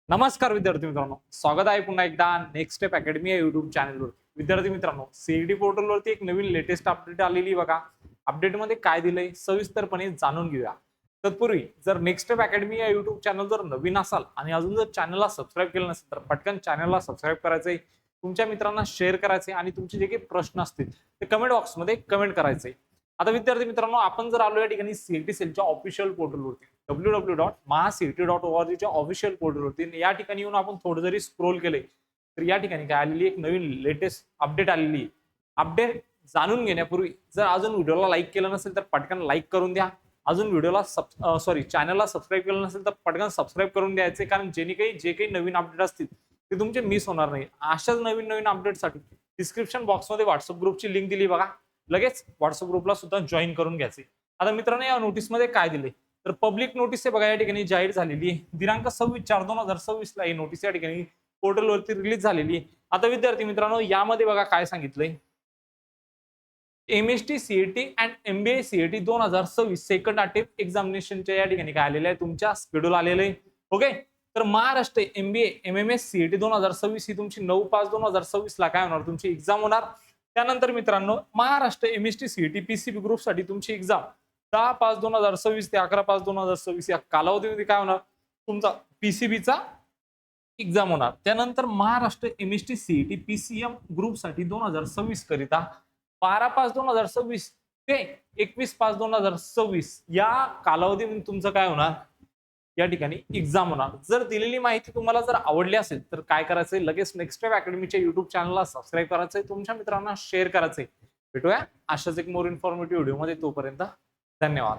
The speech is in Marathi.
नमस्कार विद्यार्थी मित्रांनो, स्वागत आहे पुन्हा एकदा नेक्स्ट स्टेप अकॅडमी या युट्यूब चॅनलवर. विद्यार्थी मित्रांनो, सीईटी पोर्टलवरती एक नवीन लेटेस्ट अपडेट आलेली बघा. अपडेटमध्ये काय दिलंय सविस्तरपणे जाणून घेऊया. तत्पूर्वी जर नेक्स्ट स्टेप अकॅडमी या युट्यूब चॅनल जर नवीन असाल आणि अजून जर चॅनलला सबस्क्राईब केलं नसेल तर पटकन चॅनलला सबस्क्राईब करायचंय, तुमच्या मित्रांना शेअर करायचे आणि तुमचे जे काही प्रश्न असतील ते कमेंट बॉक्समध्ये कमेंट करायचे. आता विद्यार्थी मित्रांनो, आपण जर आलो या ठिकाणी सीईटी सेलच्या ऑफिशियल पोर्टलवरती www.mahacet.org च्या ऑफिशियल पोर्टलवरती या ठिकाणी येऊन आपण थोडं जरी स्क्रोल केले तर या ठिकाणी काय आलेली एक नवीन लेटेस्ट अपडेट आलेली. अपडेट जाणून घेण्यापूर्वी जर अजून व्हिडिओला लाईक केलं नसेल तर पटकन लाईक करून द्या. अजून व्हिडिओला चॅनलला सबस्क्राईब केलं नसेल तर पटकन सबस्क्राईब करून द्यायचे, कारण जे काही नवीन अपडेट असतील ते तुमचे मिस होणार नाही. अशाच नवीन नवीन अपडेटसाठी डिस्क्रिप्शन बॉक्समध्ये व्हॉट्सअप ग्रुपची लिंक दिली बघा, लगेच व्हॉट्सअप ग्रुपला सुद्धा जॉईन करून घ्यायचे. आता मित्रांनो, या नोटीसमध्ये काय दिले तर पब्लिक नोटीस बघा या ठिकाणी जाहीर झालेली आहे. दिनांक 26/4/2026 ला ही नोटीस या ठिकाणी पोर्टलवरती रिलीज झालेली आहे. आता विद्यार्थी मित्रांनो, यामध्ये बघा काय सांगितलंय. MST CET and MBA CET 2026 second attempt एक्झामिनेशनच्या या ठिकाणी काय आलेलं आहे, तुमच्या शेड्यूल आलेलं आहे. ओके, तर महाराष्ट्र एमबीए एमएमएस सीईटी 2026 ही तुमची 9/5/2026 ला काय होणार, तुमची एक्झाम होणार. त्यानंतर मित्रांनो, Maharashtra MST CET PCB group साठी तुमची एक्झाम 10/5/2026 ते 11/5/2026 या कालावधीमध्ये काय होणार, तुमचा पीसीबीचा एक्झाम होणार. त्यानंतर Maharashtra MST CET PCM group साठी 2026 करिता 12/5/2026 ते 21/5/2026 या कालावधीमध्ये तुमचं काय होणार, या ठिकाणी एक्झाम होणार. जर दिलेली माहिती तुम्हाला जर आवडली असेल तर काय करायचंय, लगेच नेक्स्ट स्टेप अकॅडमीच्या युट्यूब चॅनलला सबस्क्राईब करायचंय, तुमच्या मित्रांना शेअर करायचंय. भेटूया अशाच एक मोर इन्फॉर्मेटिव्ह व्हिडिओ मध्ये. तोपर्यंत धन्यवाद.